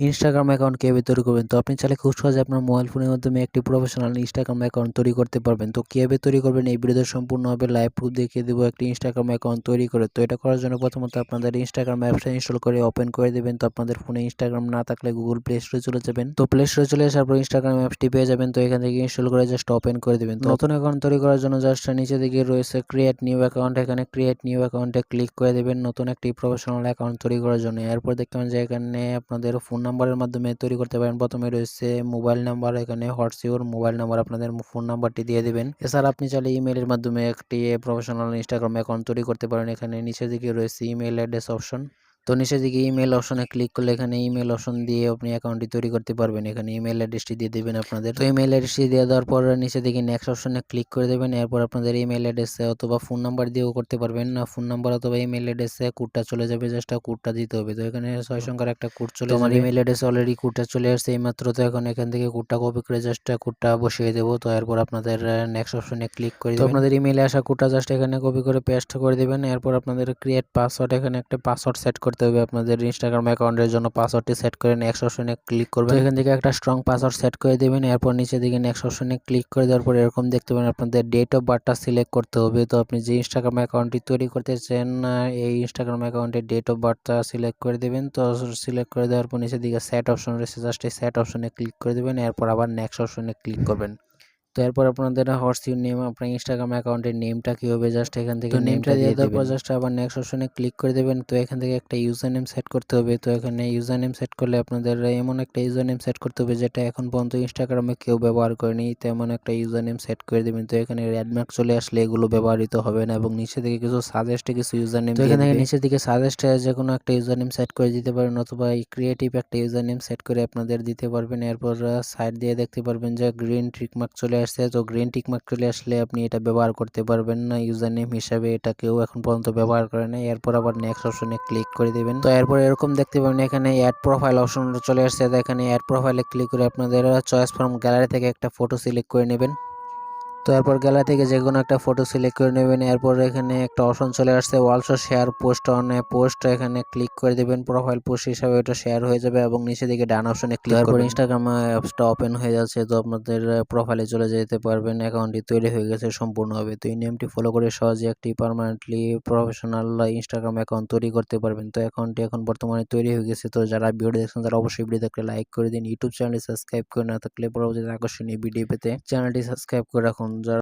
Instagram account কিভাবে তৈরি করবেন? তো আপনি চাইলে খুব সহজে আপনার মোবাইল ফোনের মাধ্যমে একটি প্রফেশনাল ইনস্টাগ্রাম অ্যাকাউন্ট তৈরি করতে পারবেন। তো কিভাবে তৈরি করবেন এই ভিডিওতে সম্পূর্ণভাবে লাইভ প্রুফ দেখিয়ে দেবো একটি ইনস্টাগ্রাম অ্যাকাউন্ট তৈরি করে। তো এটা করার জন্য প্রথমত আপনাদের ইনস্টাগ্রাম অ্যাপসটা ইনস্টল করে ওপেন করে দিবেন। তো আপনাদের ফোনে ইনস্টাগ্রাম না থাকলে গুগল প্লে স্টোরে চলে যাবেন। তো প্লে স্টোরে চলে আসার পর ইনস্টাগ্রাম অ্যাপসটি পেয়ে যাবেন। তো এখান থেকে ইনস্টল করে জাস্ট ওপেন করে দিবেন। তো নতুন অ্যাকাউন্ট তৈরি করার জন্য জাস্ট নিচে দিকে রয়েছে ক্রিয়েট নিউ অ্যাকাউন্ট, এখানে ক্রিয়েট নিউ অ্যাকাউন্টে ক্লিক করে দিবেন নতুন একটি প্রফেশনাল অ্যাকাউন্ট তৈরি করার জন্য। এরপর দেখতে পাবেন যে এখানে আপনাদের ফোন নাম্বারের মাধ্যমে তৈরি করতে পারেন। প্রথমে রয়েছে মোবাইল নাম্বার, এখানে হোয়াটস ইউর মোবাইল নাম্বার, আপনাদের ফোন নাম্বারটি দিয়ে দিবেন। এছাড়া আপনি চাইলে ইমেলের মাধ্যমে একটি প্রফেশনাল ইনস্টাগ্রাম অ্যাকাউন্ট তৈরি করতে পারেন। এখানে নিচের দিকে রয়েছে ইমেল অ্যাড্রেস অপশন। তো নিচের দিকে ইমেল অপশনে ক্লিক করলে এখানে ইমেল অপশন দিয়ে আপনি অ্যাকাউন্টটি তৈরি করতে পারবেন। এখানে ইমেল অ্যাড্রেসটি দিয়ে দেবেন আপনাদের। তো ইমেল অ্যাড্রেসটি দিয়ে দেওয়ার পর নিচের দিকে নেক্সট অপশনে ক্লিক করে দেবেন। এরপর আপনাদের ইমেল অ্যাড্রেসে অথবা ফোন নাম্বার দিয়েও করতে পারবেন। ফোন নাম্বার অথবা ইমেল অ্যাড্রেসে কোডটা চলে যাবে, জাস্ট কোডটা দিতে হবে। তো এখানে 6 সংখ্যার একটা কোড চলে যাবে। আমার ইমেল অ্যাড্রেসে অলরেডি কোডটা চলে আসছে এইমাত্র। তো এখন এখান থেকে কোডটা কপি করে জাস্ট কোডটা বসিয়ে দেবো। তো এরপর আপনাদের নেক্সট অপশনে ক্লিক করে দিবেন। তো আপনাদের ইমেইলে আসা কোডটা জাস্ট এখানে কপি করে পেস্ট করে দিবেন। এরপর আপনাদের ক্রিয়েট পাসওয়ার্ড, এখানে একটা পাসওয়ার্ড সেট করতে হবে আপনাদের ইনস্টাগ্রাম অ্যাকাউন্টের জন্য। পাসওয়ার্ডটি সেট করে নেক্সট অপশনে ক্লিক করবেন। তো এখান থেকে একটা স্ট্রং পাসওয়ার্ড সেট করে দিবেন। এরপর নিচে দিকে নেক্সট অপশনে ক্লিক করে দেওয়ার পর এরকম দেখতে পাবেন আপনাদের ডেট অফ বার্থটা সিলেক্ট করতে হবে। তো আপনি যে ইনস্টাগ্রাম অ্যাকাউন্টটি তৈরি করতে চান এই ইনস্টাগ্রাম অ্যাকাউন্টের ডেট অফ বার্থটা সিলেক্ট করে দেবেন। তো সিলেক্ট করে দেওয়ার পর নিচে দিকে সেট অপশন রয়েছে, জাস্ট এই সেট অপশনে ক্লিক করে দেবেন। এরপর আবার নেক্সট অপশনে ক্লিক করবেন। তো এরপর আপনাদের হোয়াটস ইউর নেম, আপনার ইনস্টাগ্রাম অ্যাকাউন্টের নেমটা কি হবে জাস্ট এখান থেকে নেমটা দিয়ে দেওয়ার পর জাস্ট আবার নেক্সট অপশনে ক্লিক করে দেবেন। তো এখান থেকে একটা ইউজার নেম সেট করতে হবে। তো এখানে ইউজার নেম সেট করলে আপনাদের এমন একটা ইউজার নেম সেট করতে হবে যেটা এখন পর্যন্ত ইনস্টাগ্রামে কেউ ব্যবহার করেনি, তেমন একটা ইউজার নেম সেট করে দেবেন। তো এখানে রেড মার্ক চলে আসলে এগুলো ব্যবহৃত হবে না এবং নিচে থেকে কিছু সাজেস্টে কিছু ইউজার নেম, তো এখান থেকে নিচে দিকে সাজেস্টে যে কোনো একটা ইউজার নেম সেট করে দিতে পারেন অথবা এই ক্রিয়েটিভ একটা ইউজার নেম সেট করে আপনাদের দিতে পারবেন। এরপর সাইড দিয়ে দেখতে পারবেন যে গ্রিন টিক মার্ক চলে আসছে। তো গ্রিন টিক মার্ক চলে আসলে আপনি এটা ব্যবহার করতে পারবেন না ইউজার নেম হিসাবে, এটা কেউ এখন পর্যন্ত ব্যবহার করে না। এরপর আবার নেক্সট অপশনে ক্লিক করে দিবেন। তো এরপর এরকম দেখতে পাবেন এখানে অ্যাড প্রোফাইল অপশন চলে আসছে। এখানে অ্যাড প্রোফাইলে ক্লিক করে আপনাদের চয়েস ফ্রম গ্যালারি থেকে একটা ফটো সিলেক্ট করে নেবেন। তো এরপর গ্যালারি থেকে যে কোনো একটা ফটো সিলেক্ট করে নেবেন। এরপর এখানে একটা অপশন চলে আসছে also share post on a post, এখানে ক্লিক করে দেবেন। প্রোফাইল পোস্ট হিসাবে এটা শেয়ার হয়ে যাবে এবং নিচে দিকে ডান অপশনে ক্লিক করবেন। এরপর ইনস্টাগ্রাম অ্যাপসটা ওপেন হয়ে যাচ্ছে। তো আপনাদের প্রোফাইলে চলে যেতে পারবেন। অ্যাকাউন্টটি তৈরি হয়ে গেছে সম্পূর্ণভাবে। তো এই নেমটি ফলো করে সহজে একটি পার্মানেন্টলি প্রফেশনাল ইনস্টাগ্রাম অ্যাকাউন্ট তৈরি করতে পারবেন। তো অ্যাকাউন্টটি এখন বর্তমানে তৈরি হয়ে গেছে। তো যারা ভিডিও দেখছেন তারা অবশ্যই ভিডিও দেখলে লাইক করে দিন। ইউটিউব চ্যানেলটি সাবস্ক্রাইব করে না থাকলে পরবর্তীতে আকর্ষণীয় ভিডিও পেতে চ্যানেলটি সাবস্ক্রাইব করে রাখুন।